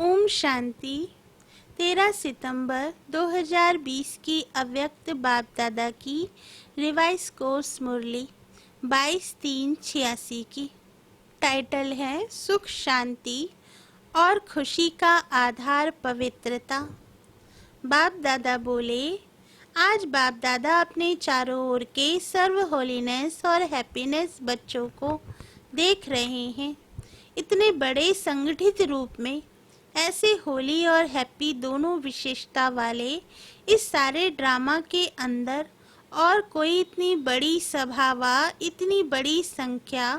ओम शांति। 13 सितंबर 2020 की अव्यक्त बाप दादा की रिवाइज कोर्स मुरली 22/3/86 की। टाइटल है सुख शांति और खुशी का आधार पवित्रता। बाप दादा बोले, आज बाप दादा अपने चारों ओर के सर्व होलीनेस और हैप्पीनेस बच्चों को देख रहे हैं। इतने बड़े संगठित रूप में ऐसे होली और हैप्पी दोनों विशेषता वाले इस सारे ड्रामा के अंदर और कोई इतनी बड़ी सभा व इतनी बड़ी संख्या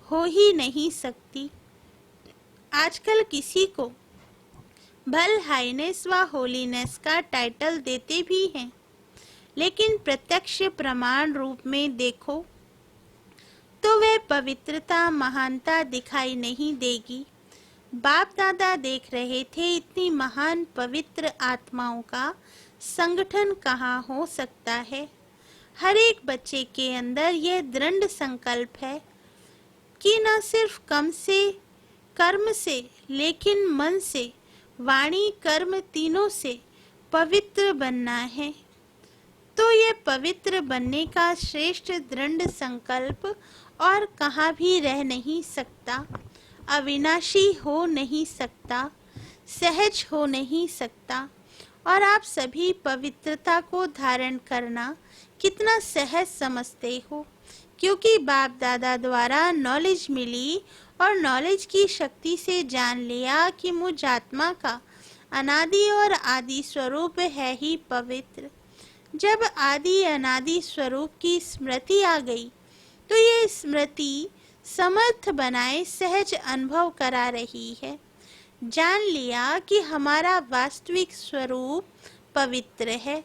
हो ही नहीं सकती। आजकल किसी को भल हाईनेस व होलीनेस का टाइटल देते भी हैं, लेकिन प्रत्यक्ष प्रमाण रूप में देखो तो वह पवित्रता महानता दिखाई नहीं देगी। बाप दादा देख रहे थे इतनी महान पवित्र आत्माओं का संगठन कहाँ हो सकता है। हर एक बच्चे के अंदर यह दृढ़ संकल्प है कि न सिर्फ कर्म से लेकिन मन से, वाणी कर्म तीनों से पवित्र बनना है। तो यह पवित्र बनने का श्रेष्ठ दृढ़ संकल्प और कहाँ भी रह नहीं सकता, अविनाशी हो नहीं सकता, सहज हो नहीं सकता। और आप सभी पवित्रता को धारण करना कितना सहज समझते हो, क्योंकि बाप दादा द्वारा नॉलेज मिली और नॉलेज की शक्ति से जान लिया कि मुझ आत्मा का अनादि और आदि स्वरूप है ही पवित्र। जब आदि अनादि स्वरूप की स्मृति आ गई तो ये स्मृति समर्थ बनाए सहज अनुभव करा रही है। जान लिया कि हमारा वास्तविक स्वरूप पवित्र है,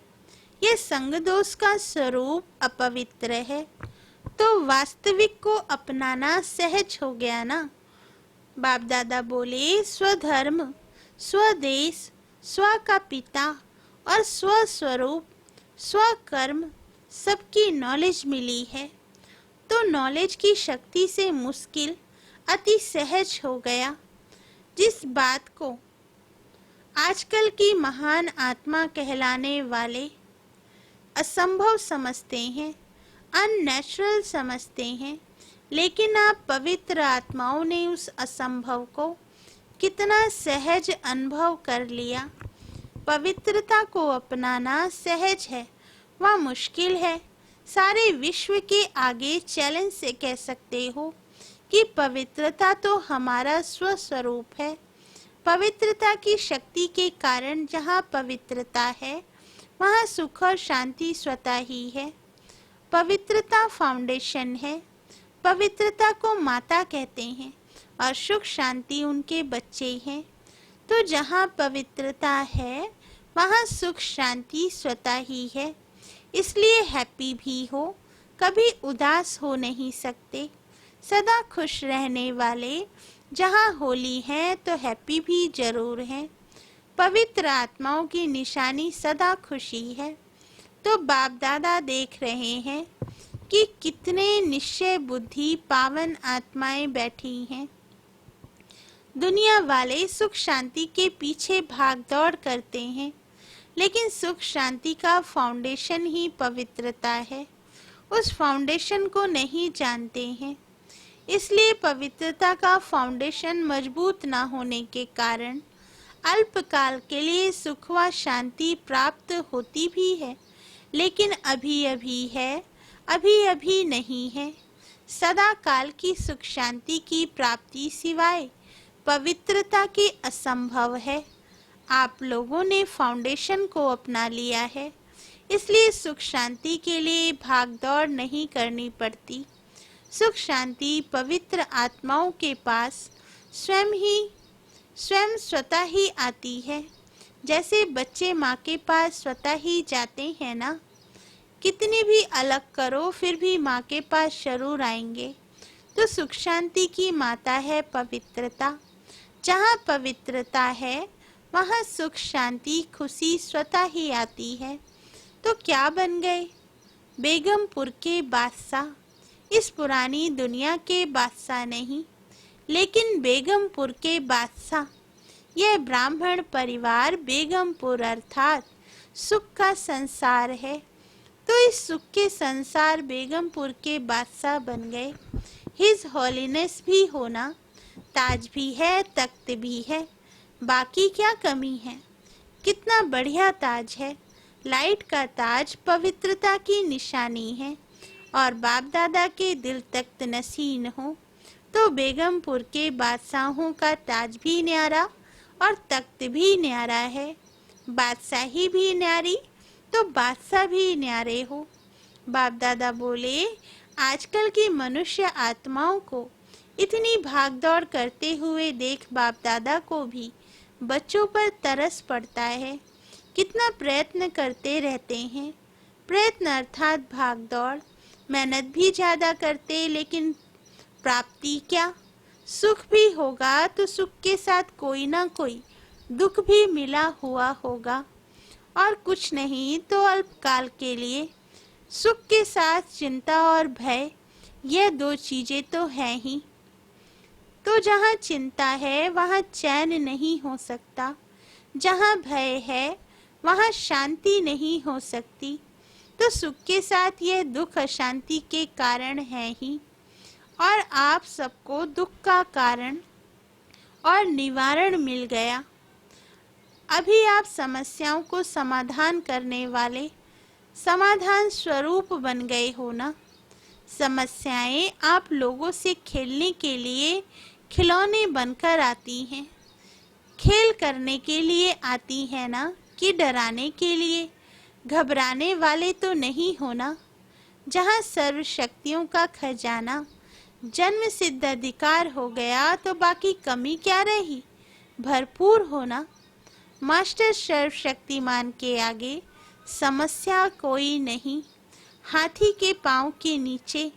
यह संग दोष का स्वरूप अपवित्र है। तो वास्तविक को अपनाना सहज हो गया ना। बाप दादा बोले, स्वधर्म, स्वदेश, स्व का पिता और स्वस्वरूप, स्वकर्म सबकी नॉलेज मिली है। तो नॉलेज की शक्ति से मुश्किल अति सहज हो गया। जिस बात को आजकल की महान आत्मा कहलाने वाले असंभव समझते हैं, अननेचुरल समझते हैं, लेकिन आप पवित्र आत्माओं ने उस असंभव को कितना सहज अनुभव कर लिया। पवित्रता को अपनाना सहज है, वह मुश्किल है। सारे विश्व के आगे चैलेंज से कह सकते हो कि पवित्रता तो हमारा स्वस्वरूप है। पवित्रता की शक्ति के कारण जहाँ पवित्रता है वहाँ सुख और शांति स्वतः ही है। पवित्रता फाउंडेशन है। पवित्रता को माता कहते हैं और सुख शांति उनके बच्चे हैं। तो जहाँ पवित्रता है वहाँ सुख शांति स्वतः ही है। इसलिए हैप्पी भी हो, कभी उदास हो नहीं सकते। सदा खुश रहने वाले जहाँ होली है तो हैप्पी भी जरूर है। पवित्र आत्माओं की निशानी सदा खुशी है। तो बाप दादा देख रहे हैं कि कितने निश्चय बुद्धि पावन आत्माएं बैठी हैं। दुनिया वाले सुख शांति के पीछे भाग दौड़ करते हैं, लेकिन सुख शांति का फाउंडेशन ही पवित्रता है। उस फाउंडेशन को नहीं जानते हैं, इसलिए पवित्रता का फाउंडेशन मजबूत न होने के कारण अल्पकाल के लिए सुख व शांति प्राप्त होती भी है, लेकिन अभी अभी है, अभी अभी नहीं है। सदा काल की सुख शांति की प्राप्ति सिवाय पवित्रता के असंभव है। आप लोगों ने फाउंडेशन को अपना लिया है, इसलिए सुख शांति के लिए भाग दौड़ नहीं करनी पड़ती। सुख शांति पवित्र आत्माओं के पास स्वयं स्वतः ही आती है। जैसे बच्चे माँ के पास स्वतः ही जाते हैं ना। कितनी भी अलग करो फिर भी माँ के पास जरूर आएंगे। तो सुख शांति की माता है पवित्रता। जहाँ पवित्रता है वहाँ सुख शांति खुशी स्वतः ही आती है। तो क्या बन गए? बेगमपुर के बादशाह। इस पुरानी दुनिया के बादशाह नहीं, लेकिन बेगमपुर के बादशाह। यह ब्राह्मण परिवार बेगमपुर अर्थात सुख का संसार है। तो इस सुख के संसार बेगमपुर के बादशाह बन गए। हिज होलीनेस भी होना, ताज भी है, तख्त भी है, बाकी क्या कमी है। कितना बढ़िया ताज है। लाइट का ताज पवित्रता की निशानी है और बाप दादा के दिल तख्त नसीन हो तो बेगमपुर के बादशाहों का ताज भी न्यारा और तख्त भी न्यारा है। बादशाही भी न्यारी तो बादशाह भी न्यारे हो। बाप दादा बोले, आजकल की मनुष्य आत्माओं को इतनी भागदौड़ करते हुए देख बाप दादा को भी बच्चों पर तरस पड़ता है। कितना प्रयत्न करते रहते हैं। प्रयत्न अर्थात भागदौड़, मेहनत भी ज़्यादा करते, लेकिन प्राप्ति क्या। सुख भी होगा तो सुख के साथ कोई ना कोई दुख भी मिला हुआ होगा, और कुछ नहीं तो अल्पकाल के लिए। सुख के साथ चिंता और भय, यह दो चीजें तो हैं ही। तो जहाँ चिंता है वहाँ चैन नहीं हो सकता, जहाँ भय है वहाँ शांति नहीं हो सकती। तो सुख के साथ यह दुख अशांति के कारण है ही, और आप सबको दुख का कारण और निवारण मिल गया। अभी आप समस्याओं को समाधान करने वाले समाधान स्वरूप बन गए हो ना। समस्याएं आप लोगों से खेलने के लिए खिलौने बनकर आती हैं। खेल करने के लिए आती है ना, कि डराने के लिए। घबराने वाले तो नहीं होना। जहाँ सर्व शक्तियों का खजाना जन्म सिद्ध अधिकार हो गया तो बाकी कमी क्या रही। भरपूर होना। मास्टर सर्वशक्तिमान के आगे समस्या कोई नहीं। हाथी के पाँव के नीचे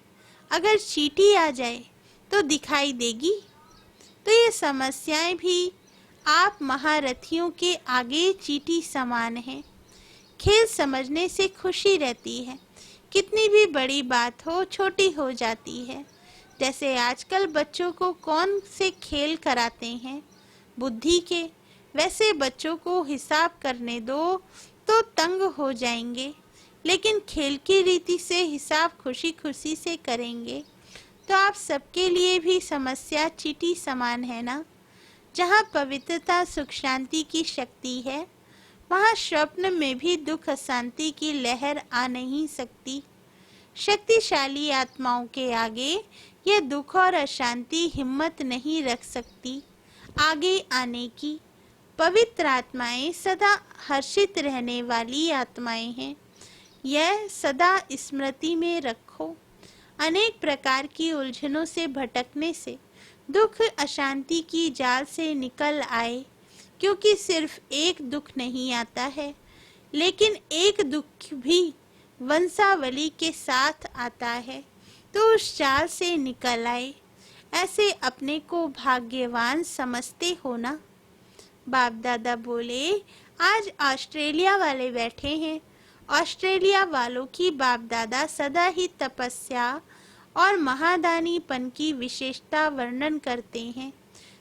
अगर चींटी आ जाए तो दिखाई देगी। तो ये समस्याएं भी आप महारथियों के आगे चींटी समान हैं। खेल समझने से खुशी रहती है। कितनी भी बड़ी बात हो छोटी हो जाती है। जैसे आजकल बच्चों को कौन से खेल कराते हैं, बुद्धि के। वैसे बच्चों को हिसाब करने दो तो तंग हो जाएंगे, लेकिन खेल की रीति से हिसाब खुशी खुशी से करेंगे। तो आप सबके लिए भी समस्या चींटी समान है ना। जहाँ पवित्रता सुख शांति की शक्ति है वहाँ स्वप्न में भी दुख अशांति की लहर आ नहीं सकती। शक्तिशाली आत्माओं के आगे यह दुख और अशांति हिम्मत नहीं रख सकती आगे आने की। पवित्र आत्माएं सदा हर्षित रहने वाली आत्माएं हैं। यह सदा स्मृति में रखो। अनेक प्रकार की उलझनों से भटकने से दुख अशांति की जाल से निकल आए, क्योंकि सिर्फ एक दुख नहीं आता है, लेकिन एक दुख भी वंशावली के साथ आता है। तो उस जाल से निकल आए। ऐसे अपने को भाग्यवान समझते हो ना। बाप दादा बोले, आज ऑस्ट्रेलिया वाले बैठे हैं। ऑस्ट्रेलिया वालों की बाप दादा सदा ही तपस्या और महादानीपन की विशेषता वर्णन करते हैं।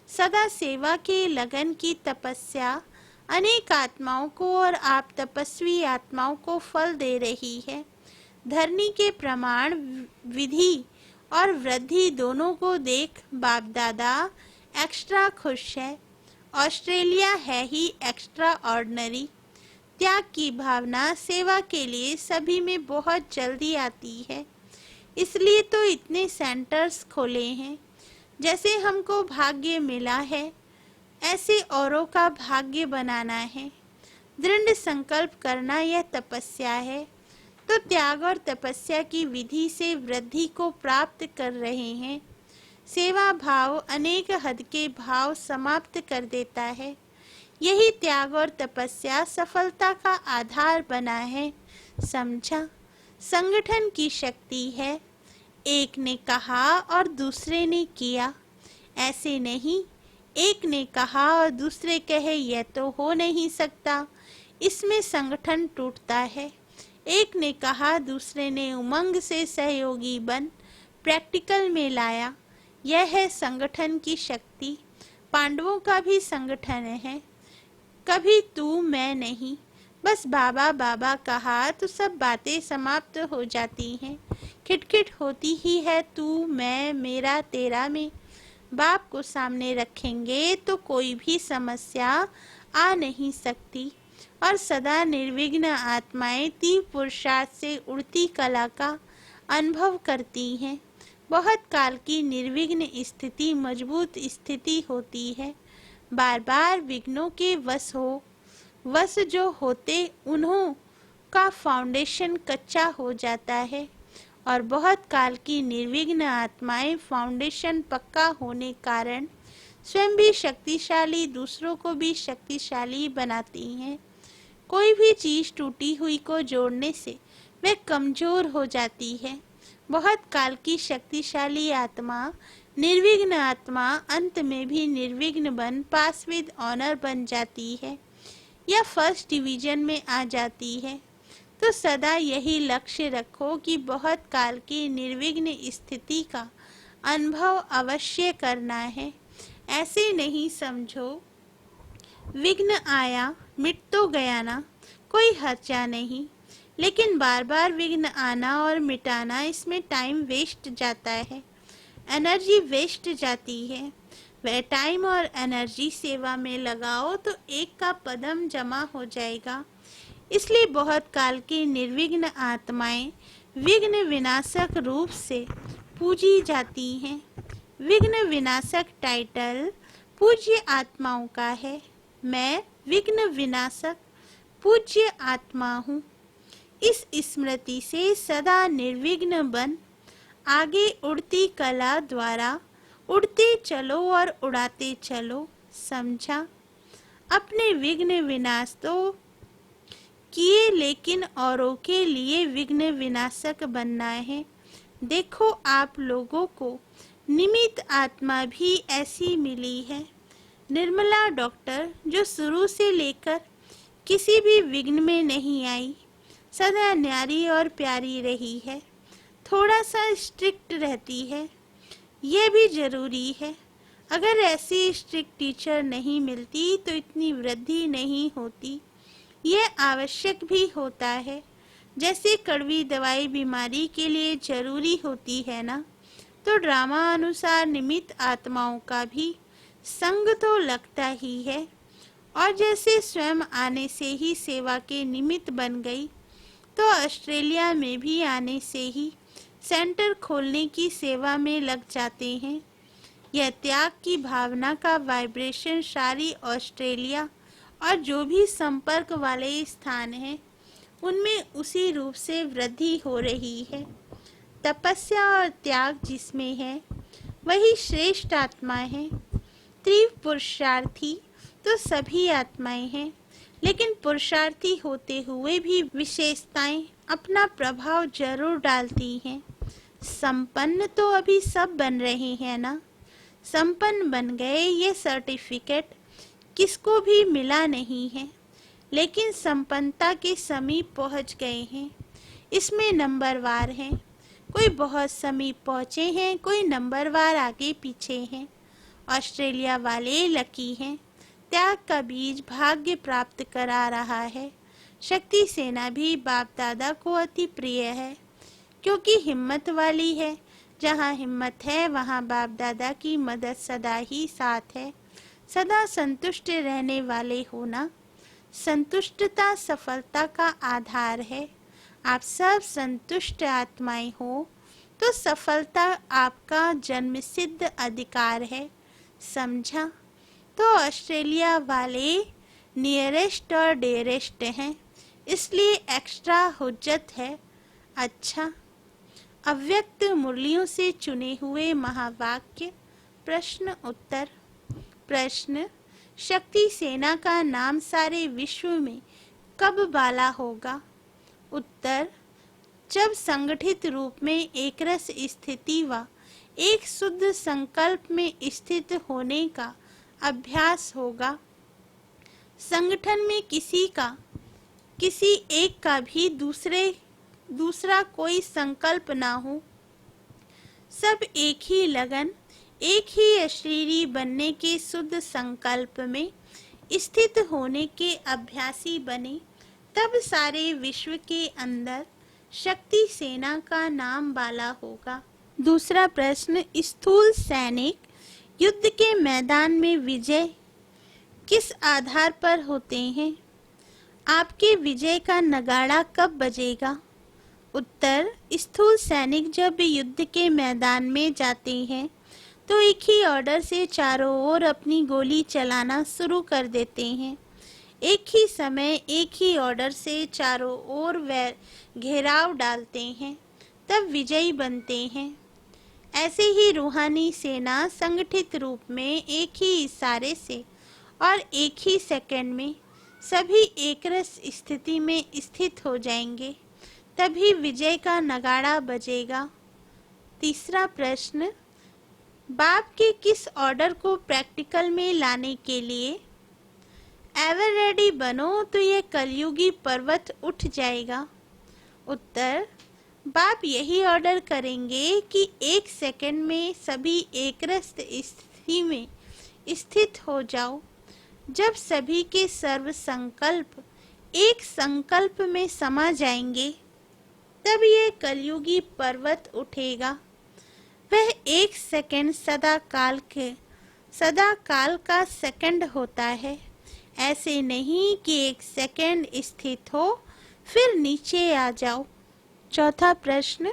सदा सेवा के लगन की तपस्या अनेक आत्माओं को और आप तपस्वी आत्माओं को फल दे रही है। धरनी के प्रमाण विधि और वृद्धि दोनों को देख बाप दादा एक्स्ट्रा खुश है। ऑस्ट्रेलिया है ही एक्स्ट्रा ऑर्डिनरी। त्याग की भावना सेवा के लिए सभी में बहुत जल्दी आती है। इसलिए तो इतने सेंटर्स खोले हैं। जैसे हमको भाग्य मिला है, ऐसे औरों का भाग्य बनाना है। दृढ़ संकल्प करना यह तपस्या है। तो त्याग और तपस्या की विधि से वृद्धि को प्राप्त कर रहे हैं। सेवा भाव अनेक हद के भाव समाप्त कर देता है। यही त्याग और तपस्या सफलता का आधार बना है। समझा? संगठन की शक्ति है। एक ने कहा और दूसरे ने किया, ऐसे नहीं। एक ने कहा और दूसरे कहे यह तो हो नहीं सकता, इसमें संगठन टूटता है। एक ने कहा, दूसरे ने उमंग से सहयोगी बन प्रैक्टिकल में लाया, यह है संगठन की शक्ति। पांडवों का भी संगठन है। कभी तू मैं नहीं, बस बाबा बाबा कहा तो सब बातें समाप्त हो जाती हैं। खिटखिट होती ही है तू मैं मेरा तेरा में। बाप को सामने रखेंगे तो कोई भी समस्या आ नहीं सकती। और सदा निर्विघ्न आत्माएं तीव्र पुरुषार्थ से उड़ती कला का अनुभव करती हैं। बहुत काल की निर्विघ्न स्थिति मजबूत स्थिति होती है। बार बार विघ्नों के वश जो होते उन्हों का फाउंडेशन कच्चा हो जाता है। और बहुत काल की निर्विघ्न आत्माएं फाउंडेशन पक्का होने कारण स्वयं भी शक्तिशाली, दूसरों को भी शक्तिशाली बनाती हैं। कोई भी चीज टूटी हुई को जोड़ने से वह कमजोर हो जाती है। बहुत काल की शक्तिशाली आत्मा, निर्विघ्न आत्मा अंत में भी निर्विघ्न बन पास विद ऑनर बन जाती है या फर्स्ट डिवीजन में आ जाती है। तो सदा यही लक्ष्य रखो कि बहुत काल की निर्विघ्न स्थिति का अनुभव अवश्य करना है। ऐसे नहीं समझो विघ्न आया मिट तो गया ना, कोई हर्चा नहीं। लेकिन बार बार विघ्न आना और मिटाना, इसमें टाइम वेस्ट जाता है, एनर्जी वेस्ट जाती है। वह टाइम और एनर्जी सेवा में लगाओ तो एक का पदम जमा हो जाएगा। इसलिए बहुत काल की निर्विघ्न आत्माएं विघ्न विनाशक रूप से पूजी जाती हैं। विघ्न विनाशक टाइटल पूज्य आत्माओं का है। मैं विघ्न विनाशक पूज्य आत्मा हूँ। इस स्मृति से सदा निर्विघ्न बन आगे उड़ती कला द्वारा उड़ते चलो और उड़ाते चलो। समझा? अपने विघ्न विनाश तो किए, लेकिन औरों के लिए विघ्न विनाशक बनना है। देखो आप लोगों को निमित्त आत्मा भी ऐसी मिली है। निर्मला डॉक्टर जो शुरू से लेकर किसी भी विघ्न में नहीं आई, सदा न्यारी और प्यारी रही है। थोड़ा सा स्ट्रिक्ट रहती है, यह भी जरूरी है। अगर ऐसी स्ट्रिक्ट टीचर नहीं मिलती तो इतनी वृद्धि नहीं होती। यह आवश्यक भी होता है। जैसे कड़वी दवाई बीमारी के लिए जरूरी होती है ना, तो ड्रामा अनुसार निमित्त आत्माओं का भी संग तो लगता ही है। और जैसे स्वयं आने से ही सेवा के निमित्त बन गई, तो ऑस्ट्रेलिया में भी आने से ही सेंटर खोलने की सेवा में लग जाते हैं। यह त्याग की भावना का वाइब्रेशन सारी ऑस्ट्रेलिया और जो भी संपर्क वाले स्थान हैं उनमें उसी रूप से वृद्धि हो रही है। तपस्या और त्याग जिसमें है वही श्रेष्ठ आत्मा है। तीव्र पुरुषार्थी तो सभी आत्माएं हैं, लेकिन पुरुषार्थी होते हुए भी विशेषताएं अपना प्रभाव जरूर डालती हैं। संपन्न तो अभी सब बन रहे हैं ना, संपन्न बन गए ये सर्टिफिकेट किसको भी मिला नहीं है, लेकिन संपन्नता के समीप पहुंच गए हैं। इसमें नंबरवार हैं, कोई बहुत समीप पहुंचे हैं, कोई नंबरवार आगे पीछे हैं। ऑस्ट्रेलिया वाले लकी हैं, त्याग का बीज भाग्य प्राप्त करा रहा है। शक्ति सेना भी बाप दादा को अति प्रिय है, क्योंकि हिम्मत वाली है। जहाँ हिम्मत है वहाँ बाप दादा की मदद सदा ही साथ है। सदा संतुष्ट रहने वाले होना, संतुष्टता सफलता का आधार है। आप सब संतुष्ट आत्माएं हो तो सफलता आपका जन्मसिद्ध अधिकार है। समझा? तो ऑस्ट्रेलिया वाले नियरेस्ट और डेरेस्ट हैं, इसलिए एक्स्ट्रा हुज्जत है। अच्छा, अव्यक्त मुरलियों से चुने हुए महावाक्य। प्रश्न उत्तर। प्रश्न: शक्ति सेना का नाम सारे विश्व में कब बाला होगा? उत्तर: जब संगठित रूप में एकरस स्थिति व एक शुद्ध संकल्प में स्थित होने का अभ्यास होगा। संगठन में किसी एक का भी दूसरा कोई संकल्प ना हो, सब एक ही लगन एक ही अशरीरी बनने के शुद्ध संकल्प में स्थित होने के अभ्यासी बने, तब सारे विश्व के अंदर शक्ति सेना का नाम बाला होगा। दूसरा प्रश्न, स्थूल सैनिक युद्ध के मैदान में विजय किस आधार पर होते हैं? आपके विजय का नगाड़ा कब बजेगा? उत्तर, स्थूल सैनिक जब युद्ध के मैदान में जाते हैं तो एक ही ऑर्डर से चारों ओर अपनी गोली चलाना शुरू कर देते हैं। एक ही समय एक ही ऑर्डर से चारों ओर वे घेराव डालते हैं, तब विजयी बनते हैं। ऐसे ही रूहानी सेना संगठित रूप में एक ही इशारे से और एक ही सेकंड में सभी एकरस स्थिति में स्थित हो जाएंगे, तभी विजय का नगाड़ा बजेगा। तीसरा प्रश्न, बाप के किस ऑर्डर को प्रैक्टिकल में लाने के लिए एवर रेडी बनो तो यह कलयुगी पर्वत उठ जाएगा? उत्तर, बाप यही ऑर्डर करेंगे कि एक सेकंड में सभी एकरस स्थिति में स्थित हो जाओ। जब सभी के सर्व संकल्प एक संकल्प में समा जाएंगे, तब यह कलयुगी पर्वत उठेगा। वह एक सेकंड सदा काल का सेकंड होता है। ऐसे नहीं कि एक सेकंड स्थित हो फिर नीचे आ जाओ। चौथा प्रश्न,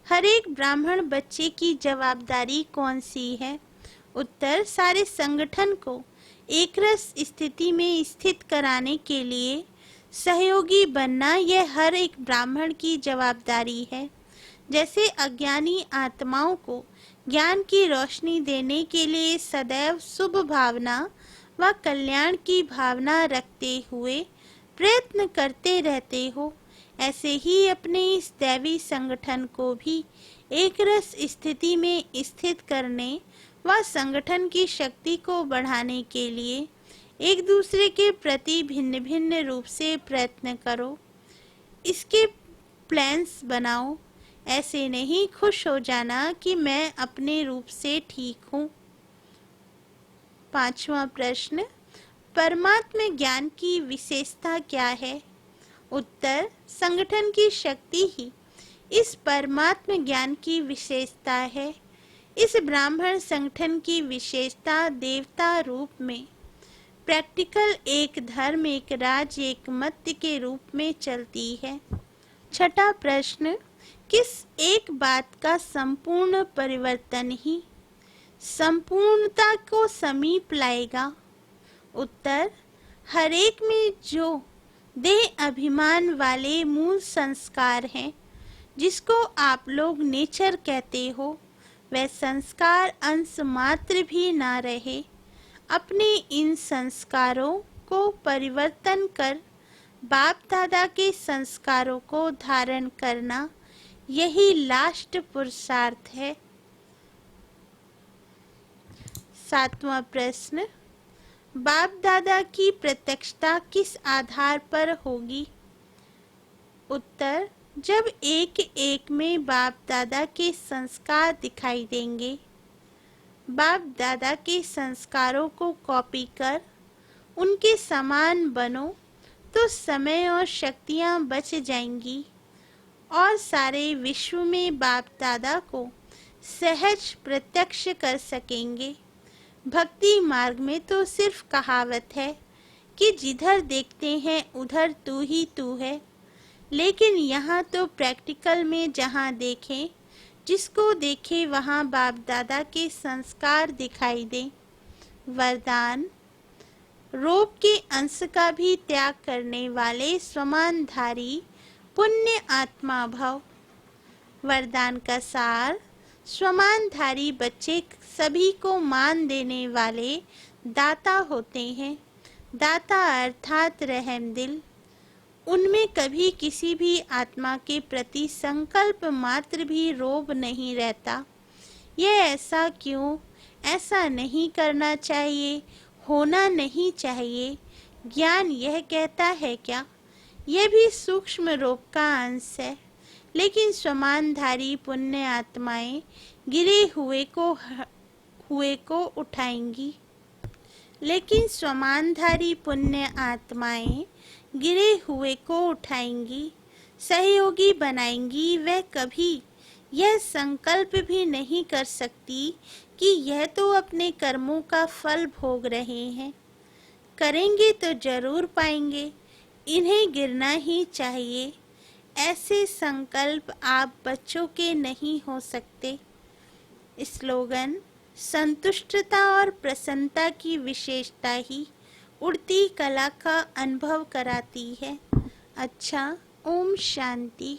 हर एक ब्राह्मण बच्चे की जवाबदारी कौन सी है? उत्तर, सारे संगठन को एकरस स्थिति में स्थित कराने के लिए सहयोगी बनना यह हर एक ब्राह्मण की जवाबदारी है। जैसे अज्ञानी आत्माओं को ज्ञान की रोशनी देने के लिए सदैव शुभ भावना व कल्याण की भावना रखते हुए प्रयत्न करते रहते हो, ऐसे ही अपने इस दैवी संगठन को भी एकरस स्थिति में स्थित करने व संगठन की शक्ति को बढ़ाने के लिए एक दूसरे के प्रति भिन्न भिन्न रूप से प्रयत्न करो। इसके प्लान्स बनाओ। ऐसे नहीं खुश हो जाना कि मैं अपने रूप से ठीक हूँ। पांचवा प्रश्न, परमात्म ज्ञान की विशेषता क्या है? उत्तर, संगठन की शक्ति ही इस परमात्म ज्ञान की विशेषता है। इस ब्राह्मण संगठन की विशेषता देवता रूप में प्रैक्टिकल एक धर्म एक राज्य एक मत के रूप में चलती है। छठा प्रश्न, किस एक बात का संपूर्ण परिवर्तन ही संपूर्णता को समीप लाएगा? उत्तर, हर एक में जो देह अभिमान वाले मूल संस्कार हैं, जिसको आप लोग नेचर कहते हो, वह संस्कार अंश मात्र भी ना रहे। अपने इन संस्कारों को परिवर्तन कर बाप दादा के संस्कारों को धारण करना, यही लास्ट पुरुषार्थ है। सातवां प्रश्न, बाप दादा की प्रत्यक्षता किस आधार पर होगी? उत्तर, जब एक एक में बाप दादा के संस्कार दिखाई देंगे। बाप दादा के संस्कारों को कॉपी कर उनके समान बनो तो समय और शक्तियां बच जाएंगी और सारे विश्व में बाप दादा को सहज प्रत्यक्ष कर सकेंगे। भक्ति मार्ग में तो सिर्फ कहावत है कि जिधर देखते हैं उधर तू ही तू है, लेकिन यहाँ तो प्रैक्टिकल में जहाँ देखें, जिसको देखे वहाँ बाप दादा के संस्कार दिखाई दे। वरदान, रोग के अंश का भी त्याग करने वाले स्वमानधारी पुण्य आत्मा भव। वरदान का सार, स्वमानधारी बच्चे सभी को मान देने वाले दाता होते हैं। दाता अर्थात रहमदिल। उनमें कभी किसी भी आत्मा के प्रति संकल्प मात्र भी रोब नहीं रहता। यह ऐसा क्यों, ऐसा नहीं करना चाहिए, होना नहीं चाहिए, ज्ञान यह कहता है क्या? यह भी सूक्ष्म रोग का अंश है, लेकिन स्वमानधारी पुण्य आत्माएं गिरे हुए को उठाएंगी। लेकिन स्वमानधारी पुण्य आत्माएं गिरे हुए को उठाएंगी, सहयोगी बनाएंगी। वह कभी यह संकल्प भी नहीं कर सकती कि यह तो अपने कर्मों का फल भोग रहे हैं, करेंगे तो जरूर पाएंगे, इन्हें गिरना ही चाहिए। ऐसे संकल्प आप बच्चों के नहीं हो सकते। स्लोगन: संतुष्टता और प्रसन्नता की विशेषता ही उड़ती कला का अनुभव कराती है। अच्छा, ओम शांति।